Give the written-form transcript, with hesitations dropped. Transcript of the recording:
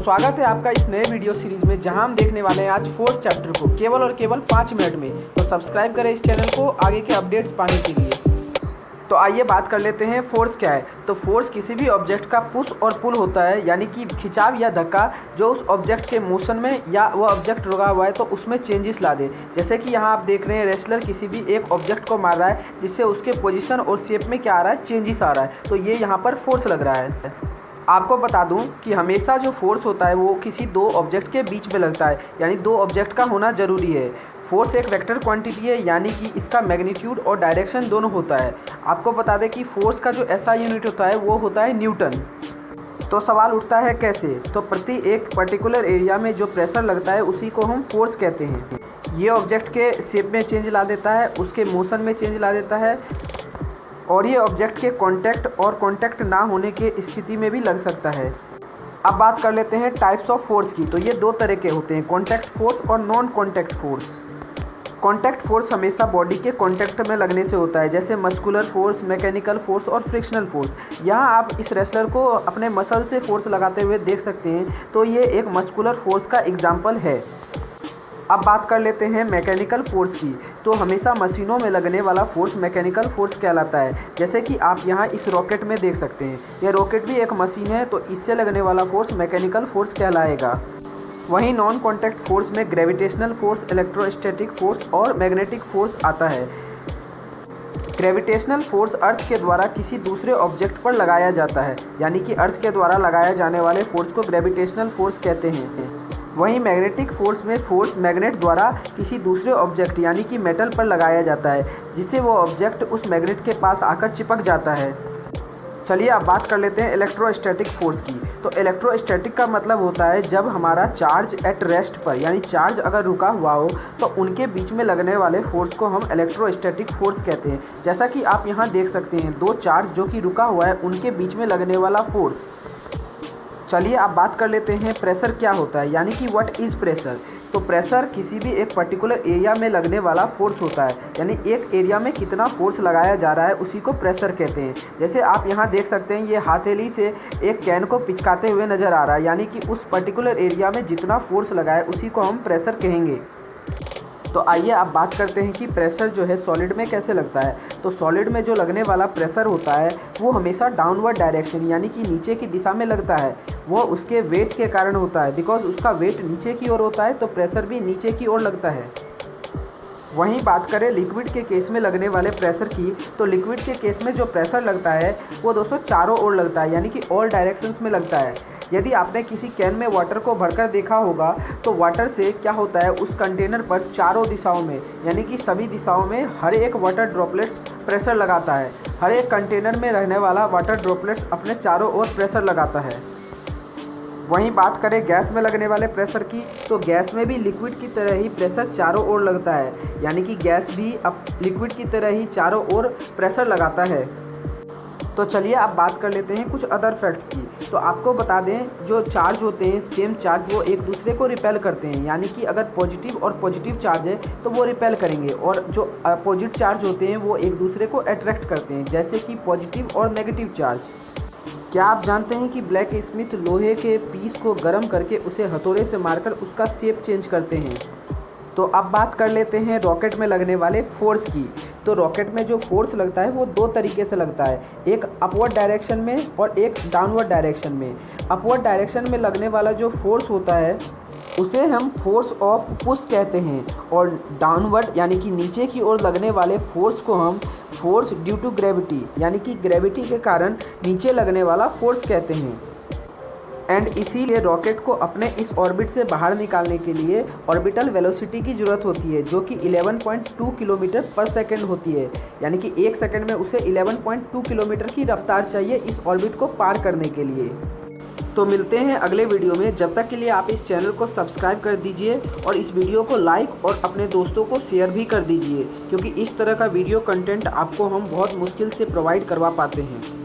स्वागत है आपका इस नए वीडियो सीरीज में, जहां हम देखने वाले हैं आज 4th चैप्टर को केवल और केवल 5 मिनट में। तो सब्सक्राइब करें इस चैनल को आगे के अपडेट्स पाने के लिए। तो आइए बात कर लेते हैं फोर्स क्या है। तो फोर्स किसी भी ऑब्जेक्ट का पुश और पुल होता है, यानी कि खिंचाव या धक्का जो उस ऑब्जेक्ट के मोशन में या वह ऑब्जेक्ट रुका हुआ है तो उसमें चेंजेस ला दे। जैसे कि यहाँ आप देख रहे हैं रेसलर किसी भी एक ऑब्जेक्ट को मार रहा है जिससे उसके पोजीशन और शेप में क्या आ रहा है, चेंजेस आ रहा है। तो ये यहाँ पर फोर्स लग रहा है। आपको बता दूं कि हमेशा जो फोर्स होता है वो किसी दो ऑब्जेक्ट के बीच में लगता है, यानी दो ऑब्जेक्ट का होना ज़रूरी है। फोर्स एक वेक्टर क्वांटिटी है, यानी कि इसका मैग्नीट्यूड और डायरेक्शन दोनों होता है। आपको बता दें कि फोर्स का जो ऐसा यूनिट होता है वो होता है न्यूटन। तो सवाल उठता है कैसे। तो प्रति एक पर्टिकुलर एरिया में जो प्रेशर लगता है उसी को हम फोर्स कहते हैं। ये ऑब्जेक्ट के शेप में चेंज ला देता है, उसके मोशन में चेंज ला देता है, और ये ऑब्जेक्ट के कांटेक्ट और कांटेक्ट ना होने के स्थिति में भी लग सकता है। अब बात कर लेते हैं टाइप्स ऑफ फोर्स की। तो ये दो तरह के होते हैं, कांटेक्ट फोर्स और non contact force. Contact force हमेशा बॉडी के कांटेक्ट में लगने से होता है, जैसे मस्कुलर फोर्स, मैकेनिकल फोर्स और फ्रिक्शनल फोर्स। यहाँ आप इस रेसलर को अपने मसल से फोर्स लगाते हुए देख सकते हैं, तो ये एक मस्कुलर फोर्स का एग्जाम्पल है। अब बात कर लेते हैं मैकेनिकल फोर्स की। तो हमेशा मशीनों में लगने वाला फोर्स मैकेनिकल फोर्स कहलाता है। जैसे कि आप यहाँ इस रॉकेट में देख सकते हैं, यह रॉकेट भी एक मशीन है, तो इससे लगने वाला फोर्स मैकेनिकल फोर्स कहलाएगा। वहीं नॉन कॉन्टैक्ट फोर्स में ग्रेविटेशनल फोर्स, इलेक्ट्रोस्टैटिक फोर्स और मैग्नेटिक फोर्स आता है। ग्रेविटेशनल फोर्स अर्थ के द्वारा किसी दूसरे ऑब्जेक्ट पर लगाया जाता है, यानी कि अर्थ के द्वारा लगाए जाने वाले फोर्स को ग्रेविटेशनल फोर्स कहते हैं। वहीं मैग्नेटिक फोर्स में फोर्स मैग्नेट द्वारा किसी दूसरे ऑब्जेक्ट यानी कि मेटल पर लगाया जाता है, जिससे वो ऑब्जेक्ट उस मैग्नेट के पास आकर चिपक जाता है। चलिए अब बात कर लेते हैं इलेक्ट्रोस्टैटिक फोर्स की। तो इलेक्ट्रोस्टैटिक का मतलब होता है जब हमारा चार्ज एट रेस्ट पर, यानी चार्ज अगर रुका हुआ हो तो उनके बीच में लगने वाले फोर्स को हम इलेक्ट्रोस्टैटिक फोर्स कहते हैं। जैसा कि आप यहाँ देख सकते हैं, दो चार्ज जो कि रुका हुआ है उनके बीच में लगने वाला फोर्स। चलिए अब बात कर लेते हैं प्रेशर क्या होता है, यानी कि व्हाट इज़ प्रेशर। तो प्रेशर किसी भी एक पर्टिकुलर एरिया में लगने वाला फोर्स होता है, यानी एक एरिया में कितना फोर्स लगाया जा रहा है उसी को प्रेशर कहते हैं। जैसे आप यहाँ देख सकते हैं, ये हथेली से एक कैन को पिचकाते हुए नज़र आ रहा है, यानी कि उस पर्टिकुलर एरिया में जितना फोर्स लगा है उसी को हम प्रेशर कहेंगे। तो आइए अब बात करते हैं कि प्रेशर जो है सॉलिड में कैसे लगता है। तो सॉलिड में जो लगने वाला प्रेशर होता है वो हमेशा डाउनवर्ड डायरेक्शन, यानी कि नीचे की दिशा में लगता है। वो उसके वेट के कारण होता है, बिकॉज उसका वेट नीचे की ओर होता है तो प्रेशर भी नीचे की ओर लगता है। वहीं बात करें लिक्विड के केस में लगने वाले प्रेशर की, तो लिक्विड के केस में जो प्रेशर लगता है वो दोस्तों चारों ओर लगता है, यानी कि ऑल डायरेक्शंस में लगता है। यदि आपने किसी कैन में वाटर को भरकर देखा होगा तो वाटर से क्या होता है, उस कंटेनर पर चारों दिशाओं में, यानी कि सभी दिशाओं में हर एक वाटर ड्रॉपलेट्स प्रेशर लगाता है। हर एक कंटेनर में रहने वाला वाटर ड्रॉपलेट्स अपने चारों ओर प्रेशर लगाता है। वहीं बात करें गैस में लगने वाले प्रेशर की, तो गैस में भी लिक्विड की तरह ही प्रेशर चारों ओर लगता है, यानी कि गैस भी अब लिक्विड की तरह ही चारों ओर प्रेशर लगाता है। तो चलिए अब बात कर लेते हैं कुछ अदर फैक्ट्स की। तो आपको बता दें, जो चार्ज होते हैं सेम चार्ज वो एक दूसरे को रिपेल करते हैं, यानी कि अगर पॉजिटिव और पॉजिटिव चार्ज है तो वो रिपेल करेंगे, और जो अपोजिट चार्ज होते हैं वो एक दूसरे को अट्रैक्ट करते हैं, जैसे कि पॉजिटिव और नेगेटिव चार्ज। क्या आप जानते हैं कि ब्लैक स्मिथ लोहे के पीस को गर्म करके उसे हथौड़े से मारकर उसका शेप चेंज करते हैं। तो अब बात कर लेते हैं रॉकेट में लगने वाले फोर्स की। तो रॉकेट में जो फोर्स लगता है वो दो तरीके से लगता है, एक अपवर्ड डायरेक्शन में और एक डाउनवर्ड डायरेक्शन में। अपवर्ड डायरेक्शन में लगने वाला जो फोर्स होता है उसे हम फोर्स ऑफ पुश कहते हैं, और डाउनवर्ड यानी कि नीचे की ओर लगने वाले फोर्स को हम फोर्स ड्यू टू ग्रेविटी, यानी कि ग्रेविटी के कारण नीचे लगने वाला फोर्स कहते हैं। एंड इसीलिए रॉकेट को अपने इस ऑर्बिट से बाहर निकालने के लिए ऑर्बिटल वेलोसिटी की ज़रूरत होती है, जो कि 11.2 किलोमीटर पर सेकंड होती है, यानी कि एक सेकंड में उसे 11.2 किलोमीटर की रफ्तार चाहिए इस ऑर्बिट को पार करने के लिए। तो मिलते हैं अगले वीडियो में, जब तक के लिए आप इस चैनल को सब्सक्राइब कर दीजिए और इस वीडियो को लाइक और अपने दोस्तों को शेयर भी कर दीजिए, क्योंकि इस तरह का वीडियो कंटेंट आपको हम बहुत मुश्किल से प्रोवाइड करवा पाते हैं।